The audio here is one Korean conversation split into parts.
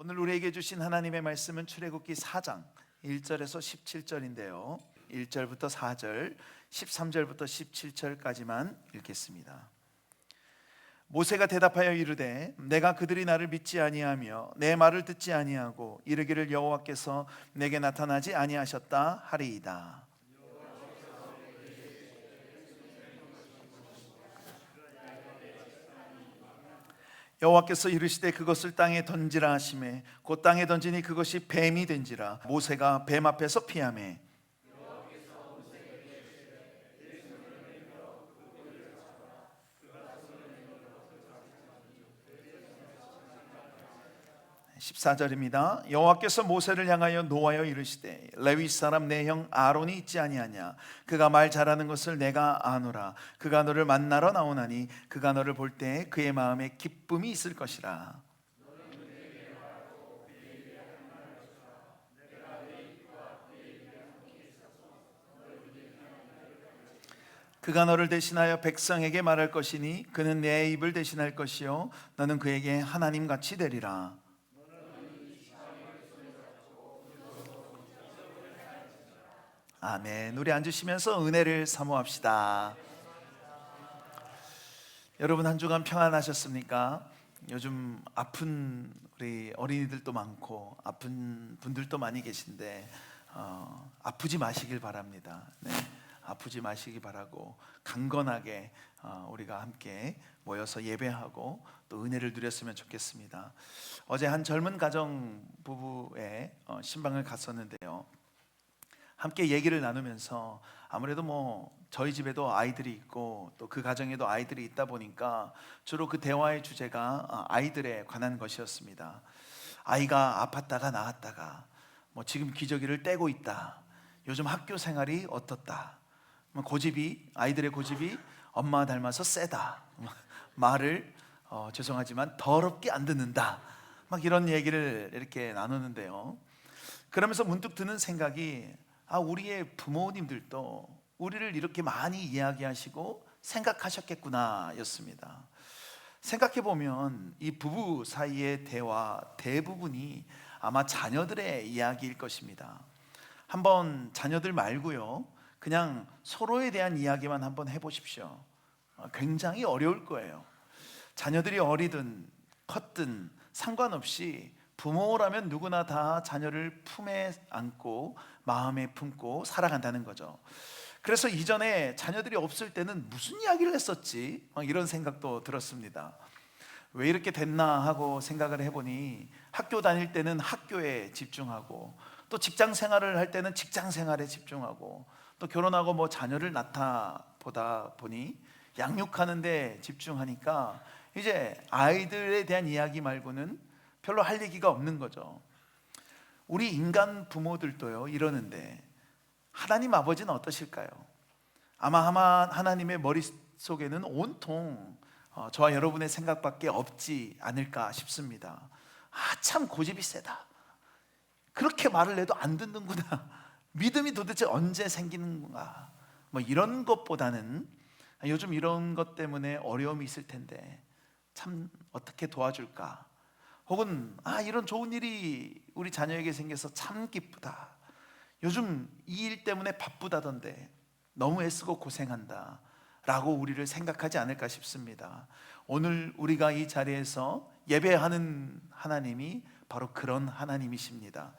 오늘 우리에게 주신 하나님의 말씀은 출애굽기 4장 1절에서 17절인데요 1절부터 4절, 13절부터 17절까지만 읽겠습니다. 모세가 대답하여 이르되 내가 그들이 나를 믿지 아니하며 내 말을 듣지 아니하고 이르기를 여호와께서 내게 나타나지 아니하셨다 하리이다. 여호와께서 이르시되 그것을 땅에 던지라 하시매 곧 땅에 던지니 그것이 뱀이 된지라. 모세가 뱀 앞에서 피하매 14절입니다. 여호와께서 모세를 향하여 노하여 이르시되 레위 사람 내 형 아론이 있지 아니하냐. 그가 말 잘하는 것을 내가 아노라. 그가 너를 만나러 나오나니 그가 너를 볼 때 그의 마음에 기쁨이 있을 것이라. 그가 너를 대신하여 백성에게 말할 것이니 그는 내 입을 대신할 것이요 너는 그에게 하나님같이 되리라. 아멘. 우리 앉으시면서 은혜를 사모합시다. 여러분 한 주간 평안하셨습니까? 요즘 아픈 우리 어린이들도 많고 아픈 분들도 많이 계신데 아프지 마시길 바랍니다. 네, 아프지 마시기 바라고 강건하게 우리가 함께 모여서 예배하고 또 은혜를 누렸으면 좋겠습니다. 어제 한 젊은 가정 부부의 신방을 갔었는데요. 함께 얘기를 나누면서 아무래도 저희 집에도 아이들이 있고 또 그 가정에도 아이들이 있다 보니까 주로 그 대화의 주제가 아이들에 관한 것이었습니다. 아이가 아팠다가 나았다가 지금 기저귀를 떼고 있다. 요즘 학교 생활이 어떻다. 아이들의 고집이 엄마 닮아서 세다. 말을 죄송하지만 더럽게 안 듣는다. 이런 얘기를 이렇게 나누는데요. 그러면서 문득 드는 생각이 우리의 부모님들도 우리를 이렇게 많이 이야기하시고 생각하셨겠구나 였습니다. 생각해보면 이 부부 사이의 대화 대부분이 아마 자녀들의 이야기일 것입니다. 한번 자녀들 말고요 그냥 서로에 대한 이야기만 한번 해보십시오. 굉장히 어려울 거예요. 자녀들이 어리든 컸든 상관없이 부모라면 누구나 다 자녀를 품에 안고 마음에 품고 살아간다는 거죠. 그래서 이전에 자녀들이 없을 때는 무슨 이야기를 했었지? 이런 생각도 들었습니다. 왜 이렇게 됐나 하고 생각을 해보니 학교 다닐 때는 학교에 집중하고 또 직장 생활을 할 때는 직장 생활에 집중하고 또 결혼하고 자녀를 낳다 보다 보니 양육하는 데 집중하니까 이제 아이들에 대한 이야기 말고는 별로 할 얘기가 없는 거죠. 우리 인간 부모들도요 이러는데 하나님 아버지는 어떠실까요? 아마 하나님의 머릿속에는 온통 저와 여러분의 생각밖에 없지 않을까 싶습니다. 참 고집이 세다. 그렇게 말을 해도 안 듣는구나. 믿음이 도대체 언제 생기는가. 이런 것보다는 요즘 이런 것 때문에 어려움이 있을 텐데 참 어떻게 도와줄까. 혹은 이런 좋은 일이 우리 자녀에게 생겨서 참 기쁘다. 요즘 이 일 때문에 바쁘다던데 너무 애쓰고 고생한다 라고 우리를 생각하지 않을까 싶습니다. 오늘 우리가 이 자리에서 예배하는 하나님이 바로 그런 하나님이십니다.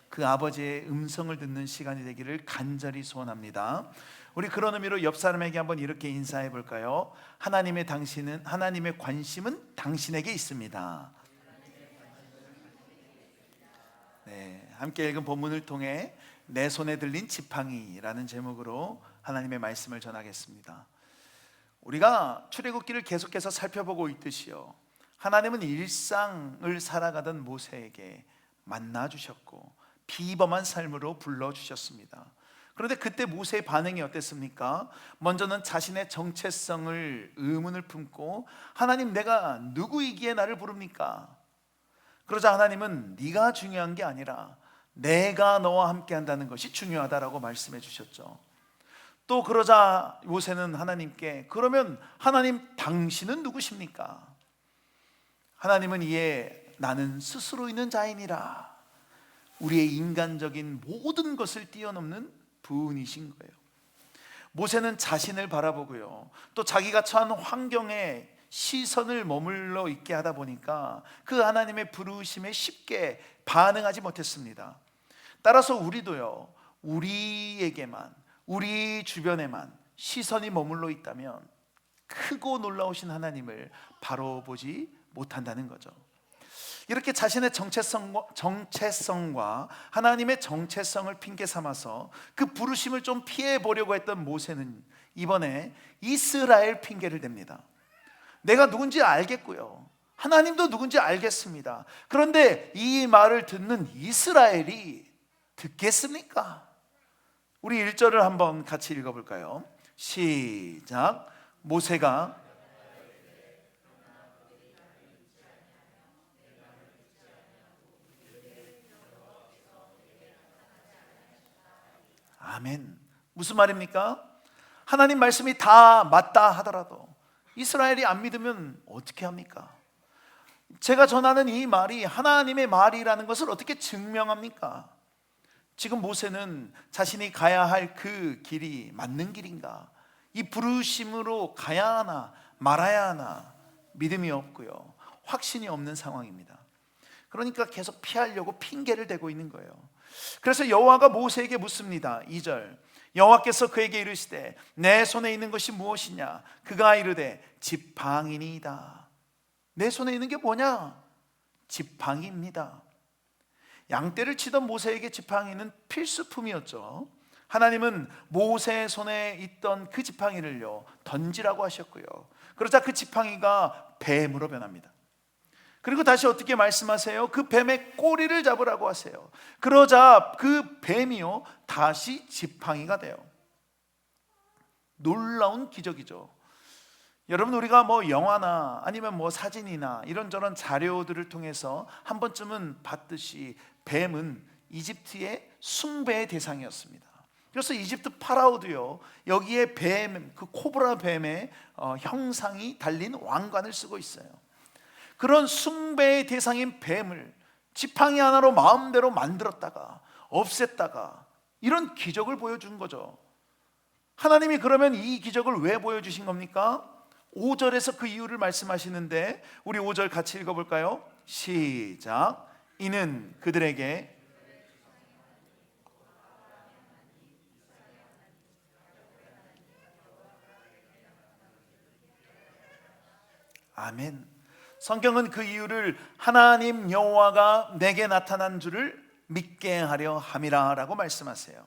그 아버지의 음성을 듣는 시간이 되기를 간절히 소원합니다. 우리 그런 의미로 옆 사람에게 한번 이렇게 인사해 볼까요? 하나님의 관심은 당신에게 있습니다. 네, 함께 읽은 본문을 통해 내 손에 들린 지팡이라는 제목으로 하나님의 말씀을 전하겠습니다. 우리가 출애굽기를 계속해서 살펴보고 있듯이요 하나님은 일상을 살아가던 모세에게 만나 주셨고 비범한 삶으로 불러주셨습니다. 그런데 그때 모세의 반응이 어땠습니까? 먼저는 자신의 정체성을 의문을 품고 하나님 내가 누구이기에 나를 부릅니까? 그러자 하나님은 네가 중요한 게 아니라 내가 너와 함께 한다는 것이 중요하다라고 말씀해 주셨죠. 또 그러자 모세는 하나님께 그러면 하나님 당신은 누구십니까? 하나님은 이에 나는 스스로 있는 자이니라. 우리의 인간적인 모든 것을 뛰어넘는 분이신 거예요. 모세는 자신을 바라보고요, 또 자기가 처한 환경에 시선을 머물러 있게 하다 보니까 그 하나님의 부르심에 쉽게 반응하지 못했습니다. 따라서 우리도요, 우리에게만, 우리 주변에만 시선이 머물러 있다면 크고 놀라우신 하나님을 바로 보지 못한다는 거죠. 이렇게 자신의 정체성과 하나님의 정체성을 핑계 삼아서 그 부르심을 좀 피해 보려고 했던 모세는 이번에 이스라엘 핑계를 댑니다. 내가 누군지 알겠고요, 하나님도 누군지 알겠습니다. 그런데 이 말을 듣는 이스라엘이 듣겠습니까? 우리 1절을 한번 같이 읽어볼까요? 시작. 모세가 아멘. 무슨 말입니까? 하나님 말씀이 다 맞다 하더라도 이스라엘이 안 믿으면 어떻게 합니까? 제가 전하는 이 말이 하나님의 말이라는 것을 어떻게 증명합니까? 지금 모세는 자신이 가야 할 그 길이 맞는 길인가, 이 부르심으로 가야 하나 말아야 하나 믿음이 없고요, 확신이 없는 상황입니다. 그러니까 계속 피하려고 핑계를 대고 있는 거예요. 그래서 여호와가 모세에게 묻습니다. 2절. 여호와께서 그에게 이르시되 내 손에 있는 것이 무엇이냐? 그가 이르되 지팡이니이다. 내 손에 있는 게 뭐냐? 지팡이입니다. 양떼를 치던 모세에게 지팡이는 필수품이었죠. 하나님은 모세의 손에 있던 그 지팡이를요 던지라고 하셨고요, 그러자 그 지팡이가 뱀으로 변합니다. 그리고 다시 어떻게 말씀하세요? 그 뱀의 꼬리를 잡으라고 하세요. 그러자 그 뱀이요 다시 지팡이가 돼요. 놀라운 기적이죠. 여러분, 우리가 뭐 영화나 아니면 뭐 사진이나 이런저런 자료들을 통해서 한 번쯤은 봤듯이 뱀은 이집트의 숭배의 대상이었습니다. 그래서 이집트 파라오도요 여기에 뱀, 그 코브라 뱀의 형상이 달린 왕관을 쓰고 있어요. 그런 숭배의 대상인 뱀을 지팡이 하나로 마음대로 만들었다가 없앴다가 이런 기적을 보여준 거죠. 하나님이 그러면 이 기적을 왜 보여주신 겁니까? 5절에서 그 이유를 말씀하시는데 우리 5절 같이 읽어볼까요? 시작. 이는 그들에게 아멘. 성경은 그 이유를 하나님 여호와가 내게 나타난 줄을 믿게 하려 함이라 라고 말씀하세요.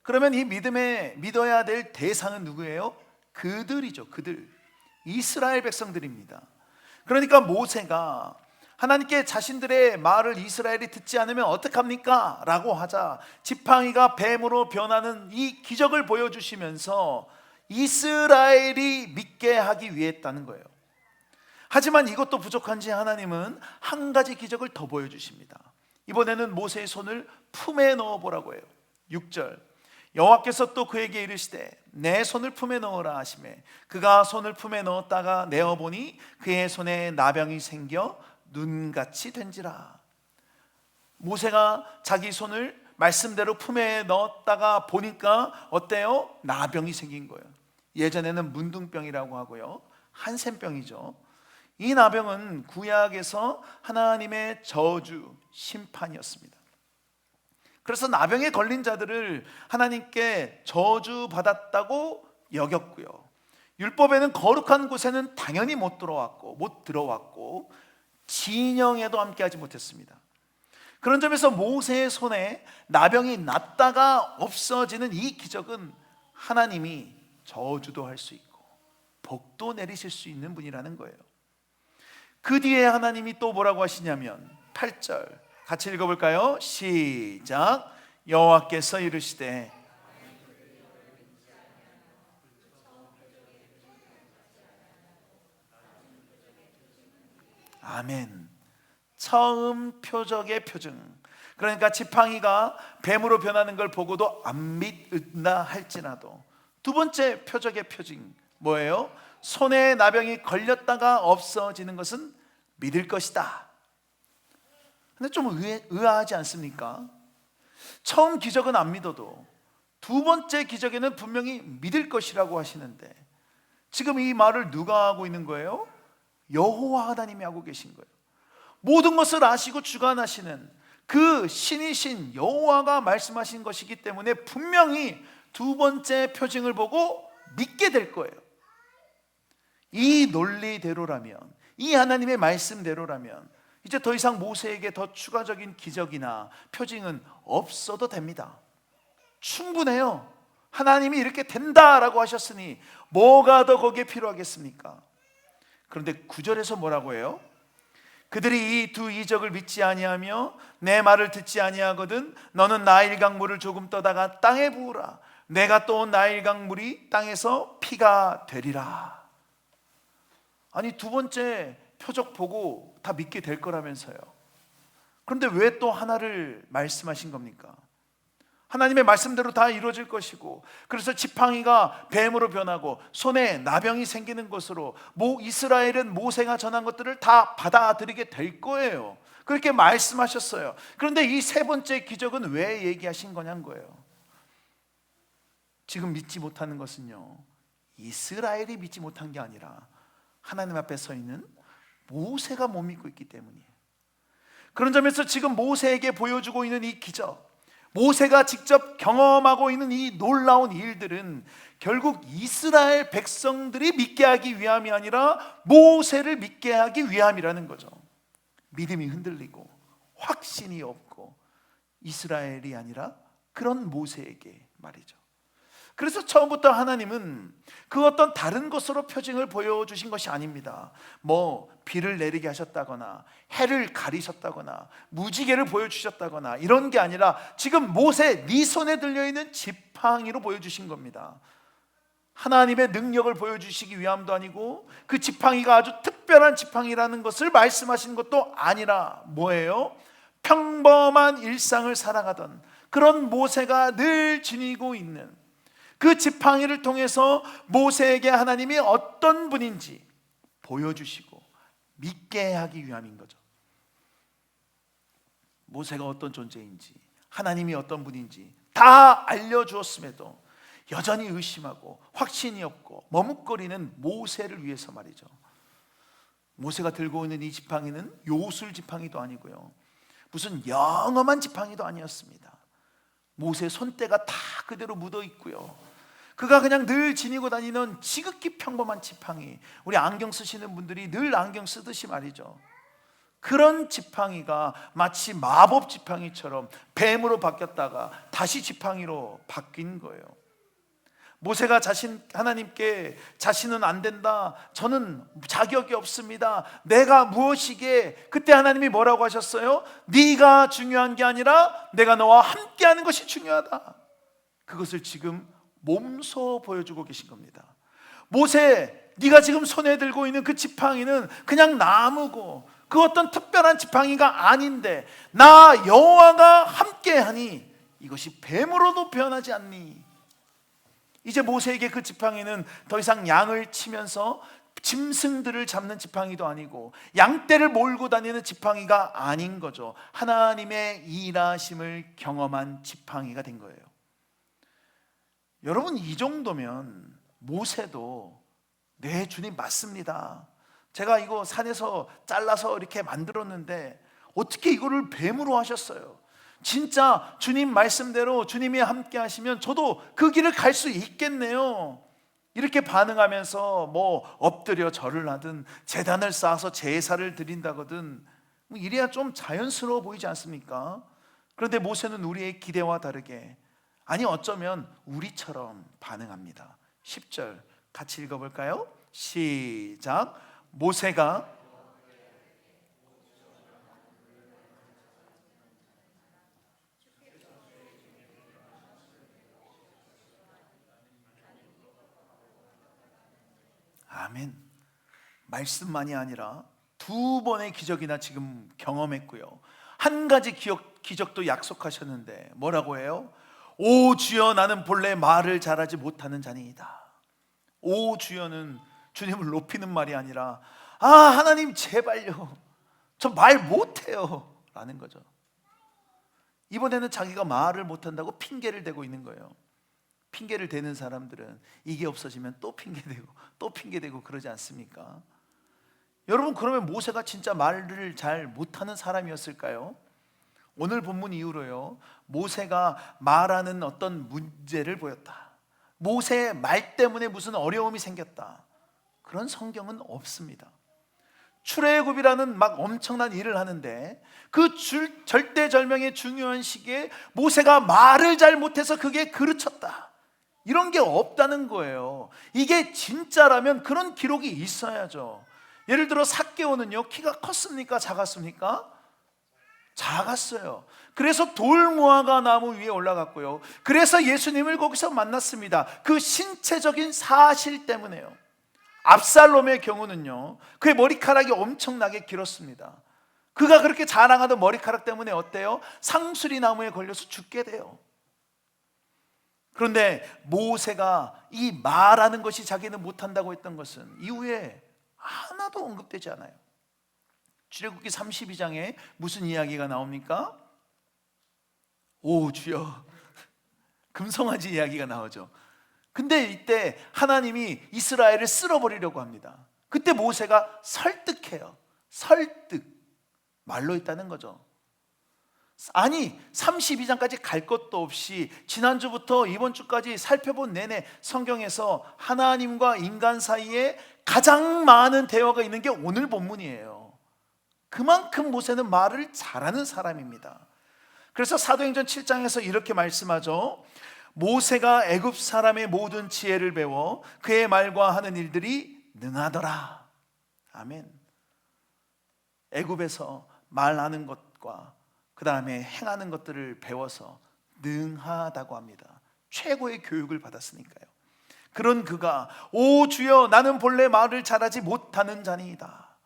그러면 이 믿어야 될 대상은 누구예요? 그들이죠. 그들, 이스라엘 백성들입니다. 그러니까 모세가 하나님께 자신들의 말을 이스라엘이 듣지 않으면 어떡합니까? 라고 하자 지팡이가 뱀으로 변하는 이 기적을 보여주시면서 이스라엘이 믿게 하기 위해 했다는 거예요. 하지만 이것도 부족한지 하나님은 한 가지 기적을 더 보여주십니다. 이번에는 모세의 손을 품에 넣어보라고 해요. 6절. 여호와께서 또 그에게 이르시되 내 손을 품에 넣으라 하시매 그가 손을 품에 넣었다가 내어보니 그의 손에 나병이 생겨 눈같이 된지라. 모세가 자기 손을 말씀대로 품에 넣었다가 보니까 어때요? 나병이 생긴 거예요. 예전에는 문둥병이라고 하고요, 한센병이죠. 이 나병은 구약에서 하나님의 저주, 심판이었습니다. 그래서 나병에 걸린 자들을 하나님께 저주받았다고 여겼고요, 율법에는 거룩한 곳에는 당연히 못 들어왔고 진영에도 함께하지 못했습니다. 그런 점에서 모세의 손에 나병이 났다가 없어지는 이 기적은 하나님이 저주도 할 수 있고 복도 내리실 수 있는 분이라는 거예요. 그 뒤에 하나님이 또 뭐라고 하시냐면 8절 같이 읽어볼까요? 시작. 여호와께서 이르시되 아멘. 처음 표적의 표징. 그러니까 지팡이가 뱀으로 변하는 걸 보고도 안 믿는다 할지라도 두 번째 표적의 표징 뭐예요? 손에 나병이 걸렸다가 없어지는 것은 믿을 것이다. 근데 좀 의아하지 않습니까? 처음 기적은 안 믿어도 두 번째 기적에는 분명히 믿을 것이라고 하시는데, 지금 이 말을 누가 하고 있는 거예요? 여호와 하나님이 하고 계신 거예요. 모든 것을 아시고 주관하시는 그 신이신 여호와가 말씀하신 것이기 때문에 분명히 두 번째 표징을 보고 믿게 될 거예요. 이 논리대로라면, 이 하나님의 말씀대로라면 이제 더 이상 모세에게 더 추가적인 기적이나 표징은 없어도 됩니다. 충분해요. 하나님이 이렇게 된다라고 하셨으니 뭐가 더 거기에 필요하겠습니까? 그런데 9절에서 뭐라고 해요? 그들이 이 두 이적을 믿지 아니하며 내 말을 듣지 아니하거든 너는 나일 강물을 조금 떠다가 땅에 부으라. 내가 또 나일 강물이 땅에서 피가 되리라. 아니, 두 번째 표적 보고 다 믿게 될 거라면서요. 그런데 왜 또 하나를 말씀하신 겁니까? 하나님의 말씀대로 다 이루어질 것이고, 그래서 지팡이가 뱀으로 변하고 손에 나병이 생기는 것으로 이스라엘은 모세가 전한 것들을 다 받아들이게 될 거예요. 그렇게 말씀하셨어요. 그런데 이 세 번째 기적은 왜 얘기하신 거냐는 거예요. 지금 믿지 못하는 것은요, 이스라엘이 믿지 못한 게 아니라 하나님 앞에 서 있는 모세가 못 믿고 있기 때문이에요. 그런 점에서 지금 모세에게 보여주고 있는 이 기적, 모세가 직접 경험하고 있는 이 놀라운 일들은 결국 이스라엘 백성들이 믿게 하기 위함이 아니라 모세를 믿게 하기 위함이라는 거죠. 믿음이 흔들리고 확신이 없고 이스라엘이 아니라 그런 모세에게 말이죠. 그래서 처음부터 하나님은 그 어떤 다른 것으로 표징을 보여주신 것이 아닙니다. 비를 내리게 하셨다거나 해를 가리셨다거나 무지개를 보여주셨다거나 이런 게 아니라 지금 모세 네 손에 들려있는 지팡이로 보여주신 겁니다. 하나님의 능력을 보여주시기 위함도 아니고 그 지팡이가 아주 특별한 지팡이라는 것을 말씀하신 것도 아니라 뭐예요? 평범한 일상을 살아가던 그런 모세가 늘 지니고 있는 그 지팡이를 통해서 모세에게 하나님이 어떤 분인지 보여주시고 믿게 하기 위함인 거죠. 모세가 어떤 존재인지, 하나님이 어떤 분인지 다 알려주었음에도 여전히 의심하고 확신이 없고 머뭇거리는 모세를 위해서 말이죠. 모세가 들고 있는 이 지팡이는 요술 지팡이도 아니고요, 무슨 영험한 지팡이도 아니었습니다. 모세 손때가 다 그대로 묻어 있고요, 그가 그냥 늘 지니고 다니는 지극히 평범한 지팡이, 우리 안경 쓰시는 분들이 늘 안경 쓰듯이 말이죠, 그런 지팡이가 마치 마법 지팡이처럼 뱀으로 바뀌었다가 다시 지팡이로 바뀐 거예요. 모세가 하나님께 자신은 안 된다, 저는 자격이 없습니다, 내가 무엇이기에, 그때 하나님이 뭐라고 하셨어요? 네가 중요한 게 아니라 내가 너와 함께하는 것이 중요하다. 그것을 지금 몸소 보여주고 계신 겁니다. 모세, 네가 지금 손에 들고 있는 그 지팡이는 그냥 나무고 그 어떤 특별한 지팡이가 아닌데 나 여호와가 함께하니 이것이 뱀으로도 변하지 않니. 이제 모세에게 그 지팡이는 더 이상 양을 치면서 짐승들을 잡는 지팡이도 아니고 양떼를 몰고 다니는 지팡이가 아닌 거죠. 하나님의 일하심을 경험한 지팡이가 된 거예요. 여러분, 이 정도면 모세도 네, 주님 맞습니다, 제가 이거 산에서 잘라서 이렇게 만들었는데 어떻게 이거를 뱀으로 하셨어요? 진짜 주님 말씀대로 주님이 함께 하시면 저도 그 길을 갈 수 있겠네요, 이렇게 반응하면서 엎드려 절을 하든 제단을 쌓아서 제사를 드린다거든 이래야 좀 자연스러워 보이지 않습니까? 그런데 모세는 우리의 기대와 다르게, 아니 어쩌면 우리처럼 반응합니다. 10절 같이 읽어볼까요? 시작. 모세가 아멘. 말씀만이 아니라 두 번의 기적이나 지금 경험했고요, 한 가지 기적도 약속하셨는데 뭐라고 해요? 오 주여, 나는 본래 말을 잘하지 못하는 자니이다. 오 주여는 주님을 높이는 말이 아니라 하나님 제발요, 저 말 못해요 라는 거죠. 이번에는 자기가 말을 못한다고 핑계를 대고 있는 거예요. 핑계를 대는 사람들은 이게 없어지면 또 핑계대고 또 핑계대고 그러지 않습니까? 여러분, 그러면 모세가 진짜 말을 잘 못하는 사람이었을까요? 오늘 본문 이후로요, 모세가 말하는 어떤 문제를 보였다, 모세의 말 때문에 무슨 어려움이 생겼다, 그런 성경은 없습니다. 출애굽이라는 막 엄청난 일을 하는데 그 절대절명의 중요한 시기에 모세가 말을 잘 못해서 그게 그르쳤다, 이런 게 없다는 거예요. 이게 진짜라면 그런 기록이 있어야죠. 예를 들어 삭개오는요, 키가 컸습니까? 작았습니까? 작았어요. 그래서 돌무화과 나무 위에 올라갔고요, 그래서 예수님을 거기서 만났습니다. 그 신체적인 사실 때문에요. 압살롬의 경우는요, 그의 머리카락이 엄청나게 길었습니다. 그가 그렇게 자랑하던 머리카락 때문에 어때요? 상수리 나무에 걸려서 죽게 돼요. 그런데 모세가 이 말하는 것이 자기는 못한다고 했던 것은 이후에 하나도 언급되지 않아요. 출애굽기 32장에 무슨 이야기가 나옵니까? 오 주여, 금송아지 이야기가 나오죠. 근데 이때 하나님이 이스라엘을 쓸어버리려고 합니다. 그때 모세가 설득해요. 설득, 말로 했다는 거죠. 아니 32장까지 갈 것도 없이 지난주부터 이번 주까지 살펴본 내내 성경에서 하나님과 인간 사이에 가장 많은 대화가 있는 게 오늘 본문이에요. 그만큼 모세는 말을 잘하는 사람입니다. 그래서 사도행전 7장에서 이렇게 말씀하죠. 모세가 애굽 사람의 모든 지혜를 배워 그의 말과 하는 일들이 능하더라. 아멘. 애굽에서 말하는 것과 그 다음에 행하는 것들을 배워서 능하다고 합니다. 최고의 교육을 받았으니까요. 그런 그가 오 주여, 나는 본래 말을 잘하지 못하는 자니이다.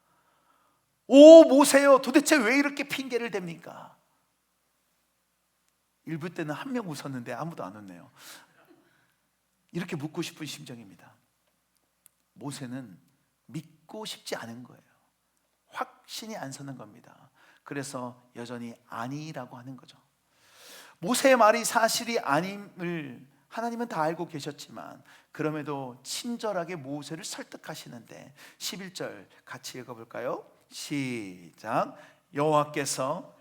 오 모세여, 도대체 왜 이렇게 핑계를 댑니까? 일부 때는 한 명 웃었는데 아무도 안 웃네요. 이렇게 묻고 싶은 심정입니다. 모세는 믿고 싶지 않은 거예요. 확신이 안 서는 겁니다. 그래서 여전히 아니라고 하는 거죠. 모세의 말이 사실이 아님을 하나님은 다 알고 계셨지만 그럼에도 친절하게 모세를 설득하시는데 11절 같이 읽어볼까요? 시작. 여호와께서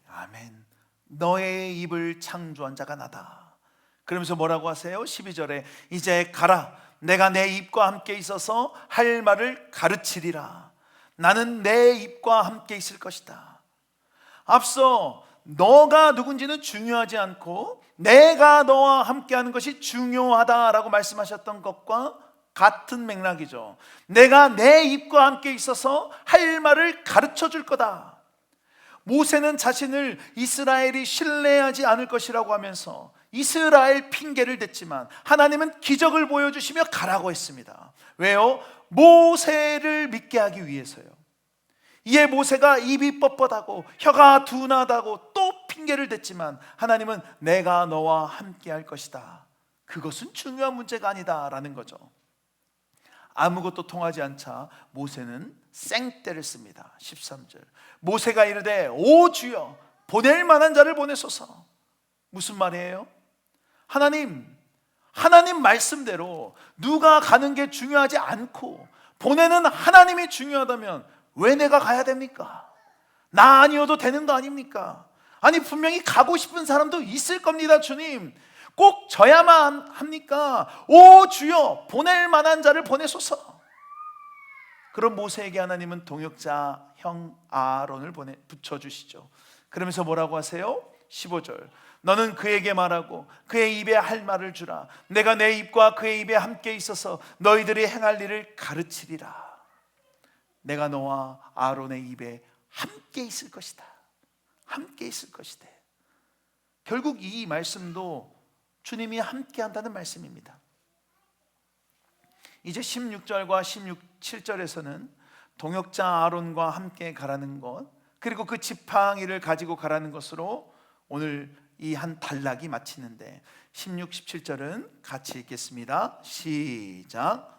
아멘. 너의 입을 창조한 자가 나다. 그러면서 뭐라고 하세요? 12절에 이제 가라, 내가 내 입과 함께 있어서 할 말을 가르치리라. 나는 내 입과 함께 있을 것이다. 앞서 너가 누군지는 중요하지 않고 내가 너와 함께하는 것이 중요하다라고 말씀하셨던 것과 같은 맥락이죠. 내가 내 입과 함께 있어서 할 말을 가르쳐 줄 거다. 모세는 자신을 이스라엘이 신뢰하지 않을 것이라고 하면서 이스라엘 핑계를 댔지만 하나님은 기적을 보여주시며 가라고 했습니다. 왜요? 모세를 믿게 하기 위해서요. 이에 모세가 입이 뻣뻣하고 혀가 둔하다고 또 핑계를 댔지만 하나님은 내가 너와 함께 할 것이다. 그것은 중요한 문제가 아니다 라는 거죠. 아무것도 통하지 않자 모세는 생떼를 씁니다. 13절 모세가 이르되 오 주여, 보낼 만한 자를 보내소서. 무슨 말이에요? 하나님 말씀대로 누가 가는 게 중요하지 않고 보내는 하나님이 중요하다면 왜 내가 가야 됩니까? 나 아니어도 되는 거 아닙니까? 아니 분명히 가고 싶은 사람도 있을 겁니다. 주님, 꼭 저야만 합니까? 오 주여, 보낼 만한 자를 보내소서. 그럼 모세에게 하나님은 동역자 형 아론을 붙여주시죠. 그러면서 뭐라고 하세요? 15절 너는 그에게 말하고 그의 입에 할 말을 주라. 내가 내 입과 그의 입에 함께 있어서 너희들이 행할 일을 가르치리라. 내가 너와 아론의 입에 함께 있을 것이다. 함께 있을 것이다. 결국 이 말씀도 주님이 함께 한다는 말씀입니다. 이제 16절과 17절에서는 동역자 아론과 함께 가라는 것, 그리고 그 지팡이를 가지고 가라는 것으로 오늘 이 한 단락이 마치는데 16, 17절은 같이 읽겠습니다. 시작.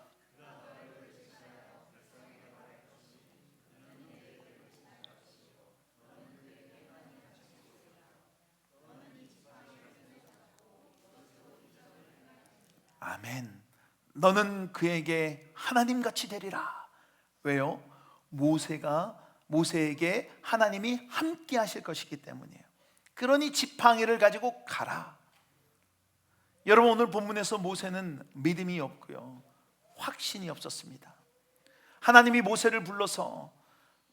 아멘. 너는 그에게 하나님같이 되리라. 왜요? 모세에게 하나님이 함께 하실 것이기 때문이에요. 그러니 지팡이를 가지고 가라. 여러분, 오늘 본문에서 모세는 믿음이 없고요, 확신이 없었습니다. 하나님이 모세를 불러서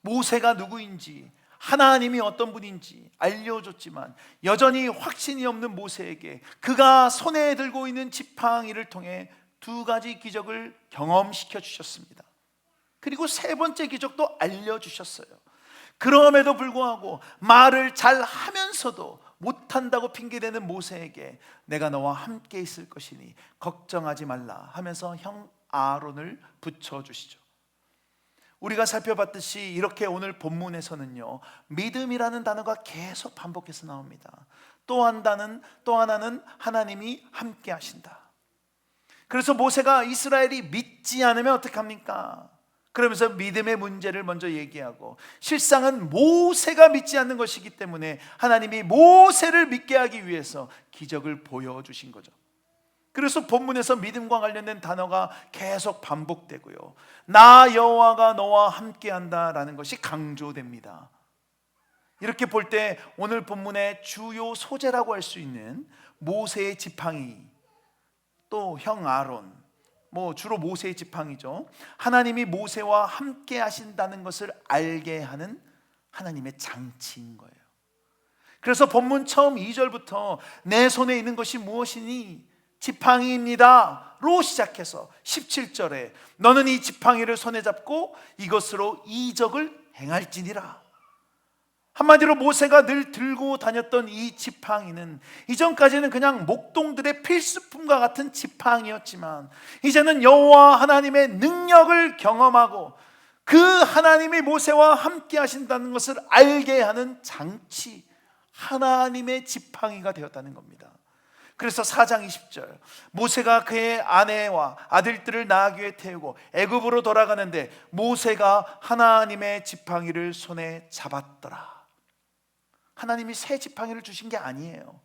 모세가 누구인지, 하나님이 어떤 분인지 알려줬지만 여전히 확신이 없는 모세에게 그가 손에 들고 있는 지팡이를 통해 두 가지 기적을 경험시켜 주셨습니다. 그리고 세 번째 기적도 알려주셨어요. 그럼에도 불구하고 말을 잘 하면서도 못한다고 핑계대는 모세에게 내가 너와 함께 있을 것이니 걱정하지 말라 하면서 형 아론을 붙여주시죠. 우리가 살펴봤듯이 이렇게 오늘 본문에서는요, 믿음이라는 단어가 계속 반복해서 나옵니다. 또 하나는 하나님이 함께 하신다. 그래서 모세가 이스라엘이 믿지 않으면 어떡합니까? 그러면서 믿음의 문제를 먼저 얘기하고, 실상은 모세가 믿지 않는 것이기 때문에 하나님이 모세를 믿게 하기 위해서 기적을 보여주신 거죠. 그래서 본문에서 믿음과 관련된 단어가 계속 반복되고요, 나 여호와가 너와 함께한다라는 것이 강조됩니다. 이렇게 볼 때 오늘 본문의 주요 소재라고 할 수 있는 모세의 지팡이, 또 형 아론, 주로 모세의 지팡이죠. 하나님이 모세와 함께 하신다는 것을 알게 하는 하나님의 장치인 거예요. 그래서 본문 처음 2절부터 내 손에 있는 것이 무엇이니? 지팡이입니다 로 시작해서 17절에 너는 이 지팡이를 손에 잡고 이것으로 이적을 행할지니라. 한마디로 모세가 늘 들고 다녔던 이 지팡이는 이전까지는 그냥 목동들의 필수품과 같은 지팡이였지만 이제는 여호와 하나님의 능력을 경험하고 그 하나님이 모세와 함께 하신다는 것을 알게 하는 장치, 하나님의 지팡이가 되었다는 겁니다. 그래서 4장 20절, 모세가 그의 아내와 아들들을 나귀에 태우고 애굽으로 돌아가는데 모세가 하나님의 지팡이를 손에 잡았더라. 하나님이 새 지팡이를 주신 게 아니에요.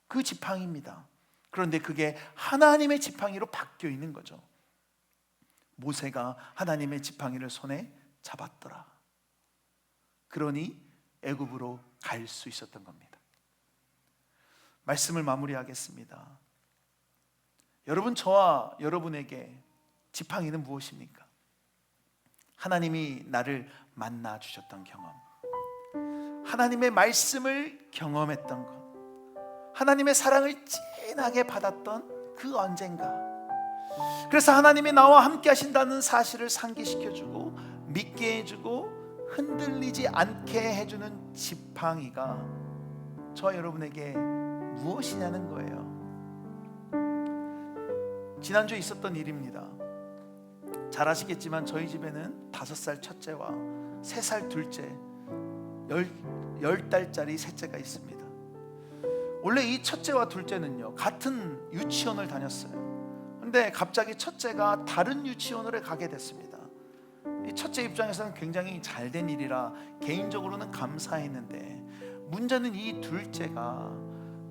그 지팡이입니다. 그런데 그게 하나님의 지팡이로 바뀌어 있는 거죠. 모세가 하나님의 지팡이를 손에 잡았더라. 그러니 애굽으로 갈 수 있었던 겁니다. 말씀을 마무리하겠습니다. 여러분, 저와 여러분에게 지팡이는 무엇입니까? 하나님이 나를 만나 주셨던 경험, 하나님의 말씀을 경험했던 것, 하나님의 사랑을 진하게 받았던 그 언젠가. 그래서 하나님이 나와 함께 하신다는 사실을 상기시켜주고 믿게 해주고 흔들리지 않게 해주는 지팡이가 저와 여러분에게 무엇이냐는 거예요. 지난주에 있었던 일입니다. 잘 아시겠지만 저희 집에는 5살 첫째와 3살 둘째, 10달짜리 셋째가 있습니다. 원래 이 첫째와 둘째는요, 같은 유치원을 다녔어요. 근데 갑자기 첫째가 다른 유치원을 가게 됐습니다. 이 첫째 입장에서는 굉장히 잘된 일이라 개인적으로는 감사했는데, 문제는 이 둘째가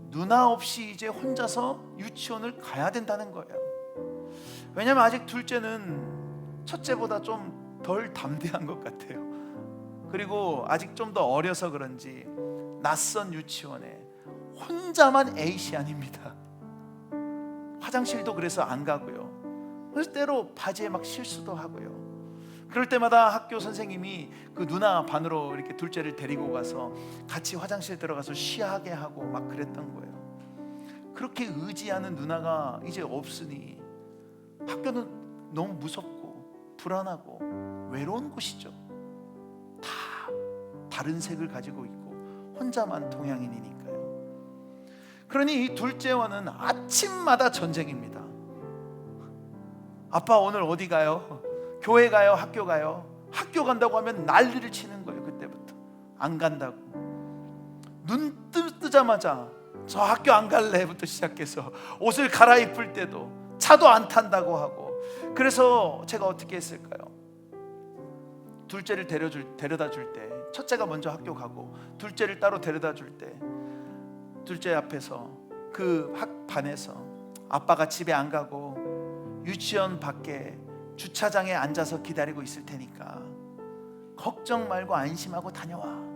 누나 없이 이제 혼자서 유치원을 가야 된다는 거예요. 왜냐하면 아직 둘째는 첫째보다 좀 덜 담대한 것 같아요. 그리고 아직 좀 더 어려서 그런지 낯선 유치원에 혼자만 A시안입니다. 화장실도 그래서 안 가고요. 그래서 때로 바지에 막 실수도 하고요. 그럴 때마다 학교 선생님이 그 누나 반으로 이렇게 둘째를 데리고 가서 같이 화장실 들어가서 쉬하게 하고 막 그랬던 거예요. 그렇게 의지하는 누나가 이제 없으니 학교는 너무 무섭고 불안하고 외로운 곳이죠. 다 다른 색을 가지고 있고 혼자만 동양인이니까요. 그러니 이 둘째와는 아침마다 전쟁입니다. 아빠 오늘 어디 가요? 교회 가요? 학교 가요? 학교 간다고 하면 난리를 치는 거예요. 그때부터 안 간다고. 눈 뜨자마자 저 학교 안 갈래부터 시작해서 옷을 갈아입을 때도 차도 안 탄다고 하고. 그래서 제가 어떻게 했을까요? 둘째를 데려다 줄 때, 첫째가 먼저 학교 가고 둘째를 따로 데려다 줄 때, 둘째 앞에서 그 반에서 아빠가 집에 안 가고 유치원 밖에 주차장에 앉아서 기다리고 있을 테니까 걱정 말고 안심하고 다녀와.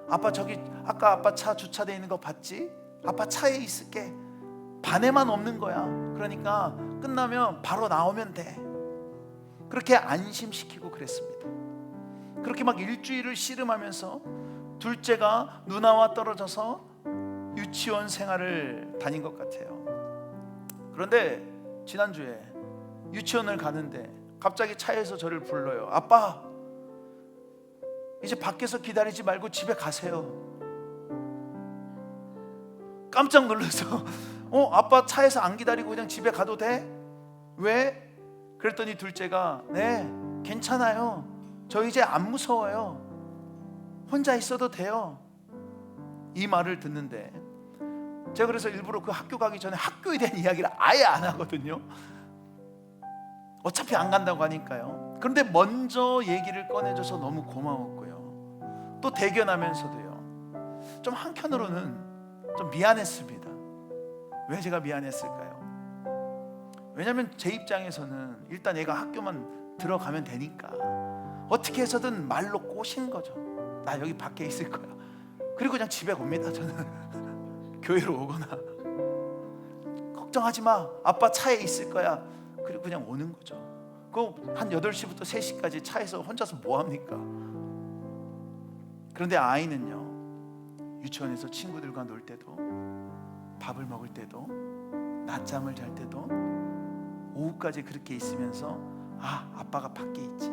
아빠 저기 아까 아빠 차 주차되어 있는 거 봤지? 아빠 차에 있을게. 반에만 없는 거야. 그러니까 끝나면 바로 나오면 돼. 그렇게 안심시키고 그랬습니다. 그렇게 막 일주일을 씨름하면서 둘째가 누나와 떨어져서 유치원 생활을 다닌 것 같아요. 그런데 지난주에 유치원을 가는데 갑자기 차에서 저를 불러요. 아빠, 이제 밖에서 기다리지 말고 집에 가세요. 깜짝 놀라서 아빠 차에서 안 기다리고 그냥 집에 가도 돼? 왜? 그랬더니 둘째가 네, 괜찮아요. 저 이제 안 무서워요. 혼자 있어도 돼요. 이 말을 듣는데 제가 그래서 일부러 그 학교 가기 전에 학교에 대한 이야기를 아예 안 하거든요. 어차피 안 간다고 하니까요. 그런데 먼저 얘기를 꺼내줘서 너무 고마웠고요. 또 대견하면서도요, 좀 한켠으로는 좀 미안했습니다. 왜 제가 미안했을까요? 왜냐하면 제 입장에서는 일단 얘가 학교만 들어가면 되니까 어떻게 해서든 말로 꼬신 거죠. 나 여기 밖에 있을 거야. 그리고 그냥 집에 옵니다. 저는 교회로 오거나. 걱정하지 마, 아빠 차에 있을 거야. 그리고 그냥 오는 거죠. 한 8시부터 3시까지 차에서 혼자서 뭐합니까? 그런데 아이는요, 유치원에서 친구들과 놀 때도, 밥을 먹을 때도, 낮잠을 잘 때도 오후까지 그렇게 있으면서 아빠가 밖에 있지,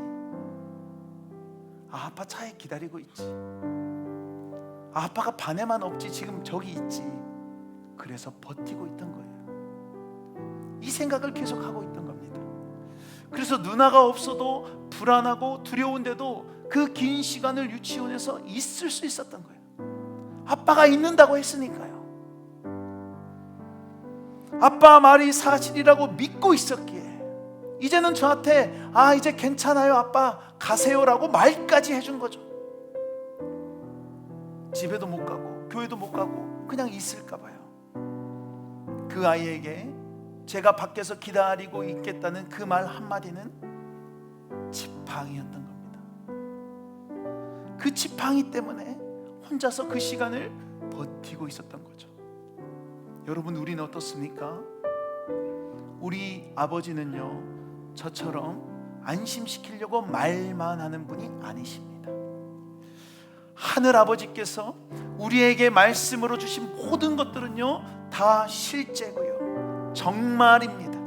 아빠 차에 기다리고 있지, 아빠가 반에만 없지, 지금 저기 있지. 그래서 버티고 있던 거예요. 이 생각을 계속 하고 있던 겁니다. 그래서 누나가 없어도 불안하고 두려운데도 그 긴 시간을 유치원에서 있을 수 있었던 거예요. 아빠가 있는다고 했으니까요. 아빠 말이 사실이라고 믿고 있었기에 이제는 저한테 이제 괜찮아요 아빠 가세요라고 말까지 해준 거죠. 집에도 못 가고 교회도 못 가고 그냥 있을까 봐요. 그 아이에게 제가 밖에서 기다리고 있겠다는 그 말 한마디는 지팡이였던 겁니다. 그 지팡이 때문에 혼자서 그 시간을 버티고 있었던 거죠. 여러분, 우리는 어떻습니까? 우리 아버지는요, 저처럼 안심시키려고 말만 하는 분이 아니십니다. 하늘 아버지께서 우리에게 말씀으로 주신 모든 것들은요 다 실제고요, 정말입니다.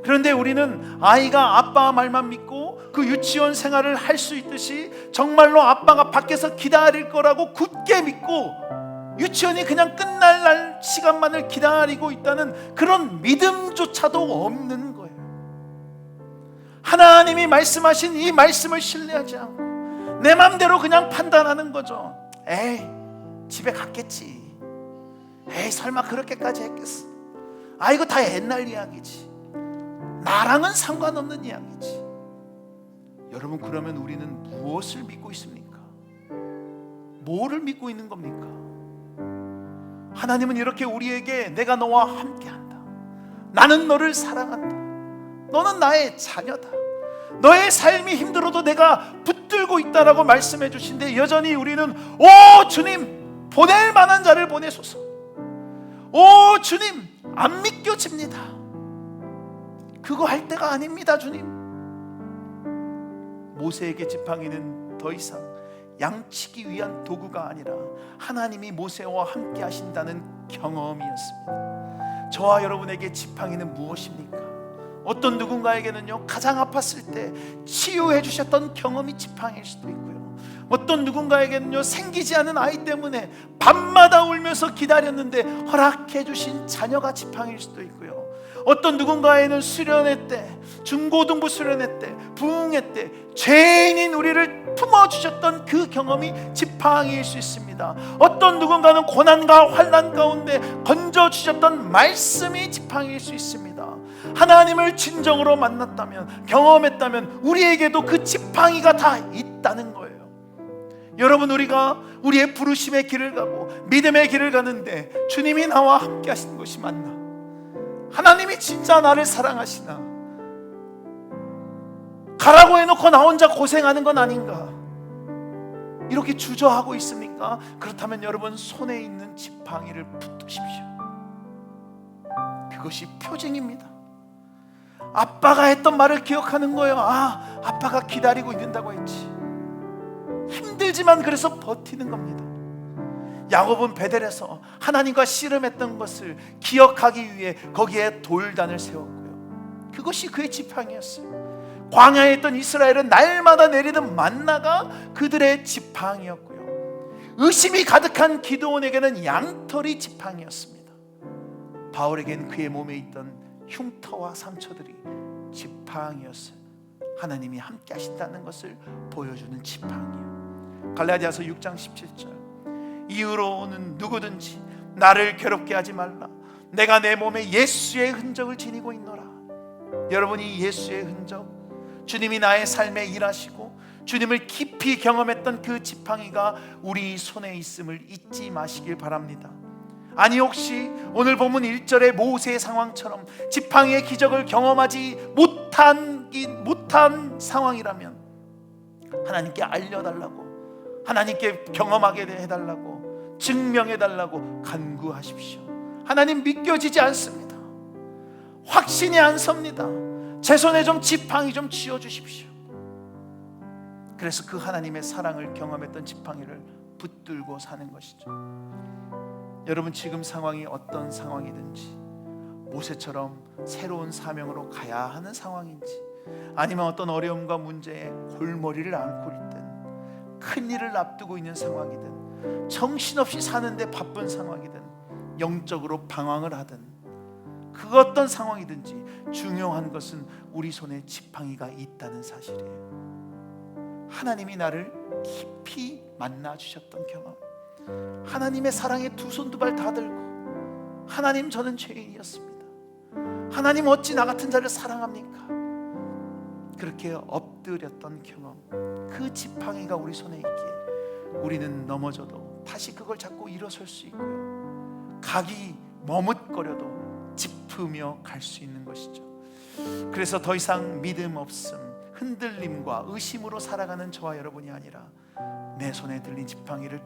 그런데 우리는 아이가 아빠 말만 믿고 그 유치원 생활을 할 수 있듯이 정말로 아빠가 밖에서 기다릴 거라고 굳게 믿고 유치원이 그냥 끝날 날 시간만을 기다리고 있다는 그런 믿음조차도 없는 거예요. 하나님이 말씀하신 이 말씀을 신뢰하지 않고 내 맘대로 그냥 판단하는 거죠. 에이, 집에 갔겠지. 에이, 설마 그렇게까지 했겠어. 이거 다 옛날 이야기지. 나랑은 상관없는 이야기지. 여러분, 그러면 우리는 무엇을 믿고 있습니까? 뭐를 믿고 있는 겁니까? 하나님은 이렇게 우리에게 내가 너와 함께한다, 나는 너를 사랑한다, 너는 나의 자녀다, 너의 삶이 힘들어도 내가 붙들고 있다라고 말씀해 주신데 여전히 우리는 오 주님, 보낼 만한 자를 보내소서, 오 주님, 안 믿겨집니다. 그거 할 때가 아닙니다. 주님, 모세에게 지팡이는 더 이상 양치기 위한 도구가 아니라 하나님이 모세와 함께 하신다는 경험이었습니다. 저와 여러분에게 지팡이는 무엇입니까? 어떤 누군가에게는요, 가장 아팠을 때 치유해 주셨던 경험이 지팡이일 수도 있고요, 어떤 누군가에게는요, 생기지 않은 아이 때문에 밤마다 울면서 기다렸는데 허락해 주신 자녀가 지팡이일 수도 있고요, 어떤 누군가에는 수련회 때, 중고등부 수련회 때, 부흥회 때 죄인인 우리를 품어주셨던 그 경험이 지팡이일 수 있습니다. 어떤 누군가는 고난과 환난 가운데 건져주셨던 말씀이 지팡이일 수 있습니다. 하나님을 진정으로 만났다면, 경험했다면 우리에게도 그 지팡이가 다 있다는 거예요. 여러분, 우리가 우리의 부르심의 길을 가고 믿음의 길을 가는데 주님이 나와 함께 하시는 것이 맞나? 하나님이 진짜 나를 사랑하시나? 가라고 해놓고 나 혼자 고생하는 건 아닌가? 이렇게 주저하고 있습니까? 그렇다면 여러분, 손에 있는 지팡이를 붙드십시오. 그것이 표징입니다. 아빠가 했던 말을 기억하는 거예요. 아, 아빠가 기다리고 있는다고 했지. 힘들지만 그래서 버티는 겁니다. 야곱은 베델에서 하나님과 씨름했던 것을 기억하기 위해 거기에 돌단을 세웠고요, 그것이 그의 지팡이였어요. 광야에 있던 이스라엘은 날마다 내리는 만나가 그들의 지팡이였고요, 의심이 가득한 기드온에게는 양털이 지팡이였습니다. 바울에겐 그의 몸에 있던 흉터와 상처들이 지팡이였어요. 하나님이 함께 하신다는 것을 보여주는 지팡이요. 갈라디아서 6장 17절, 이후로는 누구든지 나를 괴롭게 하지 말라. 내가 내 몸에 예수의 흔적을 지니고 있노라. 여러분이 예수의 흔적, 주님이 나의 삶에 일하시고 주님을 깊이 경험했던 그 지팡이가 우리 손에 있음을 잊지 마시길 바랍니다. 아니, 혹시 오늘 본문 1절의 모세의 상황처럼 지팡이의 기적을 경험하지 못한 상황이라면 하나님께 알려달라고, 하나님께 경험하게 해달라고, 증명해달라고 간구하십시오. 하나님 믿겨지지 않습니다. 확신이 안 섭니다. 제 손에 좀 지팡이 좀 쥐어주십시오. 그래서 그 하나님의 사랑을 경험했던 지팡이를 붙들고 사는 것이죠. 여러분, 지금 상황이 어떤 상황이든지, 모세처럼 새로운 사명으로 가야 하는 상황인지, 아니면 어떤 어려움과 문제에 골머리를 앓고 있든, 큰일을 앞두고 있는 상황이든, 정신없이 사는데 바쁜 상황이든, 영적으로 방황을 하든, 그 어떤 상황이든지 중요한 것은 우리 손에 지팡이가 있다는 사실이에요. 하나님이 나를 깊이 만나주셨던 경험, 하나님의 사랑에 두 손 두 발 다 들고, 하나님, 저는 죄인이었습니다. 하나님, 어찌 나 같은 자를 사랑합니까? 그렇게 엎드렸던 경험, 그 지팡이가 우리 손에 있기에 우리는 넘어져도 다시 그걸 잡고 일어설 수 있고요, 각이 머뭇거려도 짚으며 갈 수 있는 것이죠. 그래서 더 이상 믿음 없음, 흔들림과 의심으로 살아가는 저와 여러분이 아니라 내 손에 들린 지팡이를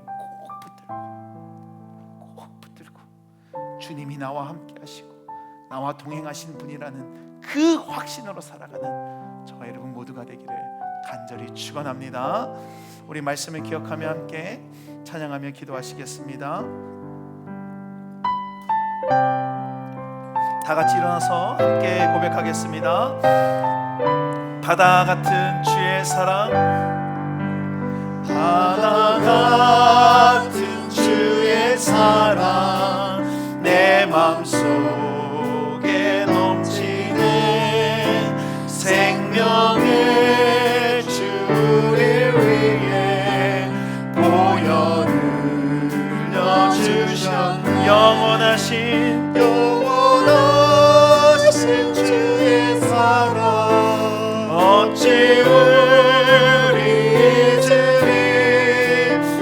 꼭 붙들고 주님이 나와 함께 하시고 나와 동행하신 분이라는 그 확신으로 살아가는 저와 여러분 모두가 되기를 간절히 축원합니다. 우리 말씀을 기억하며 함께 찬양하며 기도하시겠습니다. 다 같이 일어나서 함께 고백하겠습니다. 바다 같은 주의 사랑, 바다 같은 주의 사랑, 내 맘속에 넘치는 생명의 주를 위해 보여 흘려주셨네. 영원하신 주의 사랑, 어찌 우리들이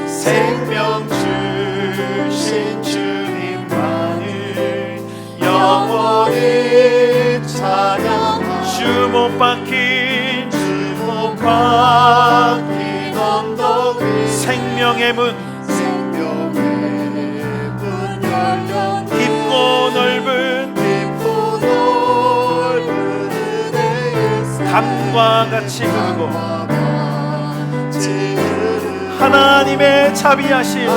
생명 주신 주님만을 영원히 찬양하며 주 못 박힌 언덕 위 생명의 문 열렸네. 깊고 넓은 강과 같이 흐르고 하나님의 자비하심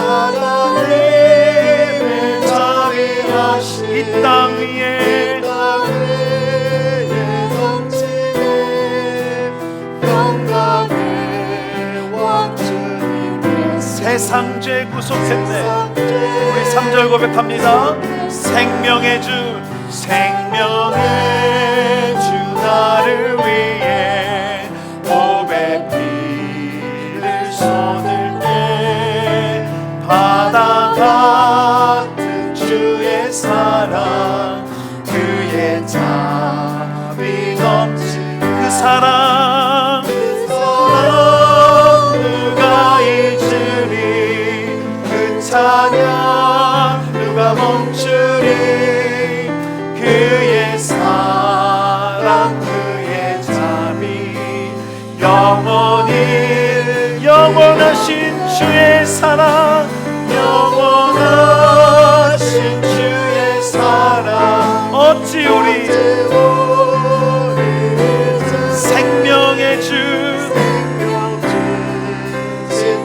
이 땅 위에 넘치네. 영광의 왕 주님 세상죄 구속했네. 우리 3절 고백합니다. 생명의 주, 생명의 주 나를 위해 보배 피를 쏟을게. 바다 같은 주의 사랑, 그의 자비 넘친 그 사랑, 누가 잊으리. 그 찬양 누가 멈추리. 그의 사랑, 그의 자비, 영원하신 주의 사랑, 영원하신 주의 사랑. 어찌 우리 생명의 주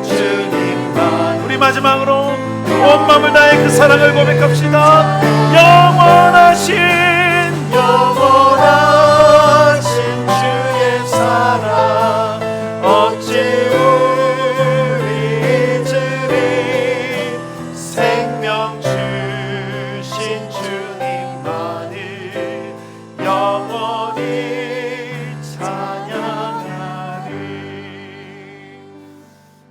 주님만. 우리 마지막으로 온 마음을 다해 그 사랑을 고백합시다. 영원하신 주의 사랑, 어찌 우리 잊으리. 생명 주신 주님만을 영원히 찬양하리.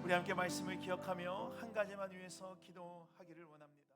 우리 함께 말씀을 기억하며 한 가지만 위해서 기도하기를 원합니다.